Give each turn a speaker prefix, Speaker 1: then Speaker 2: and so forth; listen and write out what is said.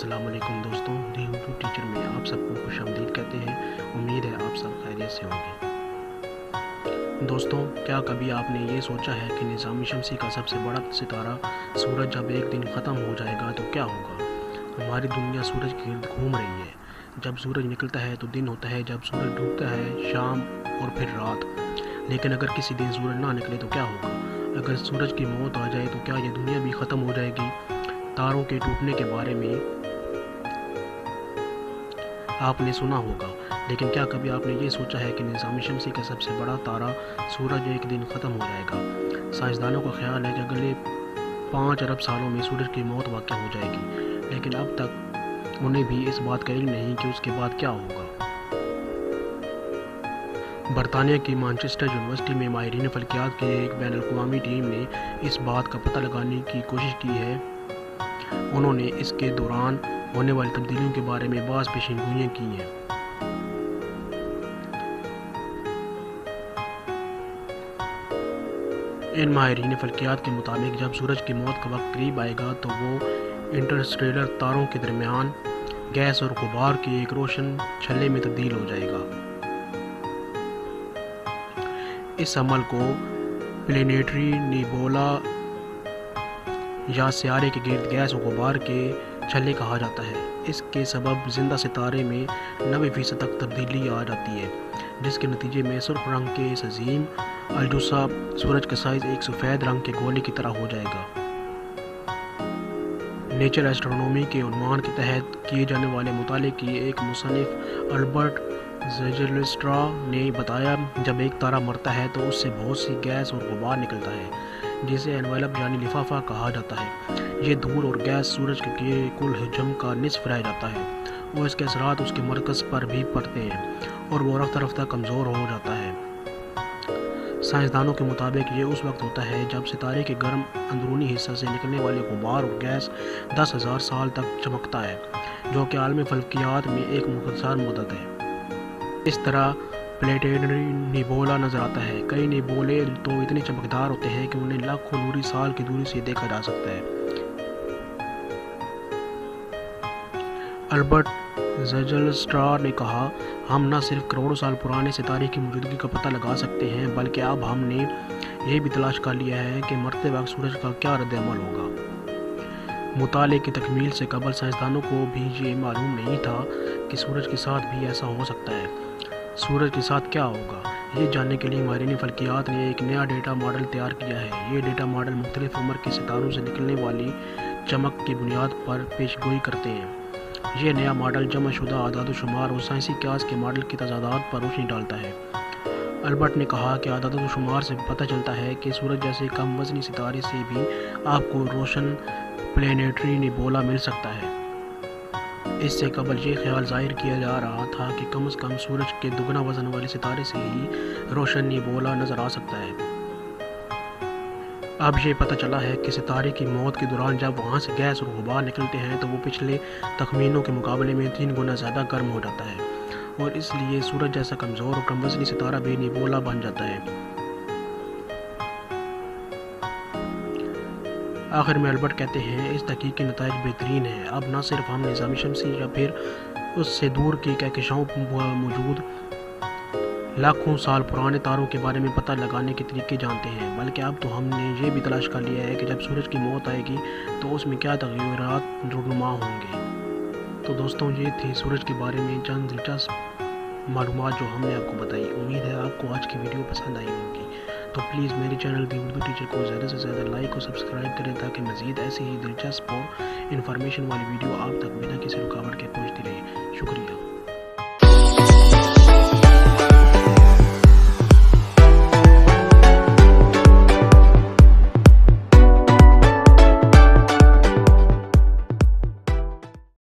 Speaker 1: अस्सलाम वालेकुम दोस्तों, दी उर्दू टीचर में आप सबको खुशामदीद कहते हैं। उम्मीद है आप सब खैरियत से होंगे। दोस्तों, क्या कभी आपने ये सोचा है कि निज़ाम शमसी का सबसे बड़ा सितारा सूरज जब एक दिन ख़त्म हो जाएगा तो क्या होगा? हमारी दुनिया सूरज के गिर्द घूम रही है। जब सूरज निकलता है तो दिन होता है, जब सूरज डूबता है शाम और फिर रात। लेकिन अगर किसी दिन सूरज ना निकले तो क्या होगा? अगर सूरज की मौत आ जाए तो क्या ये दुनिया भी ख़त्म हो जाएगी? तारों के टूटने के बारे में आपने सुना होगा, लेकिन क्या कभी आपने ये सोचा है कि निज़ाम शमसी का सबसे बड़ा तारा सूरज एक दिन ख़त्म हो जाएगा? साइंसदानों का ख्याल है कि अगले 5 अरब सालों में सूरज की मौत वाक़या हो जाएगी, लेकिन अब तक उन्हें भी इस बात का इल्म नहीं कि उसके बाद क्या होगा। बरतानिया की मैनचेस्टर यूनिवर्सिटी में माहिरीन फ़ल्कियात की एक बैनुल-अक़वामी टीम ने इस बात का पता लगाने की कोशिश की है। उन्होंने इसके दौरान होने वाली तब्दीलियों के बारे में बाज़ पेशेनगोइयाँ की हैं। इन माहिरीन फ़ल्कियात के मुताबिक जब सूरज की मौत का वक्त करीब आएगा तो वो इंटरस्टेलर तारों के दरमियान गैस और गुबार के एक रोशन छल्ले में तब्दील हो जाएगा। इस अमल को प्लेनेटरी निबोला या सियारे के गिर्द गैस और गुबार के छल्ले कहा जाता है। इसके सबब जिंदा सितारे में 90% तक तब्दीली आ जाती है, जिसके नतीजे में सुर्ख रंग के इस अजीम अलजुसा सूरज का साइज़ एक सफ़ेद रंग के गोले की तरह हो जाएगा। नेचर एस्ट्रोनॉमी के उन्वान के तहत किए जाने वाले मुताले की एक मुसन्निफ अल्बर्ट ज़ैजलस्ट्रा ने बताया, जब एक तारा मरता है तो उससे बहुत सी गैस और गुबार निकलता है, जिसे एनवेलप यानी लिफाफा कहा जाता है। ये धूल और गैस सूरज के कुल हजम का निस्फ रह जाता है और इसके असरात उसके मरकज़ पर भी पड़ते हैं और वो रफ्ता रफ्ता कमज़ोर हो जाता है। साइंसदानों के मुताबिक ये उस वक्त होता है जब सितारे के गर्म अंदरूनी हिस्सा से निकलने वाले गुबार और गैस 10,000 साल तक चमकता है, जो कि आलमी फ़ल्कियात में एक मुख्तसर मुद्दत है। इस तरह प्लेनेटरी निबोला नज़र आता है। कई निबोले तो इतने चमकदार होते हैं कि उन्हें लाखों नूरी साल की दूरी से देखा जा सकता है। अल्बर्ट ज़ैजलस्ट्रा ने कहा, हम न सिर्फ करोड़ों साल पुराने सितारे की मौजूदगी का पता लगा सकते हैं, बल्कि अब हमने यह भी तलाश कर लिया है कि मरते वक्त सूरज का क्या रद्द-ए-अमल होगा। मुताले की तकमील से कबल साइंसदानों को भी ये मालूम नहीं था कि सूरज के साथ भी ऐसा हो सकता है। सूरज के साथ क्या होगा, ये जानने के लिए माहिरीन फ़ल्कियात ने एक नया डेटा मॉडल तैयार किया है। ये डेटा मॉडल मुख्तलिफ उम्र के सितारों से निकलने वाली चमक की बुनियाद पर पेशगोई करते हैं। ये नया मॉडल जमा-शुदा आदाद-ओ-शुमार और साइंसी क़यास के मॉडल की तज़ादात पर रोशनी डालता है। अल्बर्ट ने कहा कि आदाद-ओ-शुमार से पता चलता है कि सूरज जैसे कम वज़नी सितारे से भी आपको रोशन प्लेनेटरी निबोला मिल सकता है। इससे कबल ये ख्याल ज़ाहिर किया जा रहा था कि कम से कम सूरज के दुगना वज़न वाले सितारे से ही रोशन निबोला नज़र आ सकता है। अब ये पता चला है कि सितारे की मौत के दौरान जब वहाँ से गैस और गुबार निकलते हैं तो वो पिछले तखमीनों के मुकाबले में 3 गुना ज़्यादा गर्म हो जाता है और इसलिए सूरज जैसा कमज़ोर और कम वज़नी सितारा भी निबोला बन जाता है। आखिर में अल्बर्ट कहते हैं, इस तहकीक के नताइज बेहतरीन हैं। अब न सिर्फ हम निज़ाम शमसी या फिर उससे दूर के कहकशाओं मौजूद लाखों साल पुराने तारों के बारे में पता लगाने के तरीके जानते हैं, बल्कि अब तो हमने ये भी तलाश कर लिया है कि जब सूरज की मौत आएगी तो उसमें क्या तग़य्युरात रूनुमा होंगे। तो दोस्तों, ये थी सूरज के बारे में चंद दिलचस्प मालूमात जो हमने आपको बताई। उम्मीद है आपको आज की वीडियो पसंद आई होगी। तो प्लीज़ मेरे चैनल दी उर्दू टीचर को ज़्यादा से ज़्यादा लाइक और सब्सक्राइब करें, ताकि मज़ीद ऐसी ही दिलचस्प और इन्फॉर्मेशन वाली वीडियो आप तक बिना किसी रुकावट के पहुँचती रहे। शुक्रिया।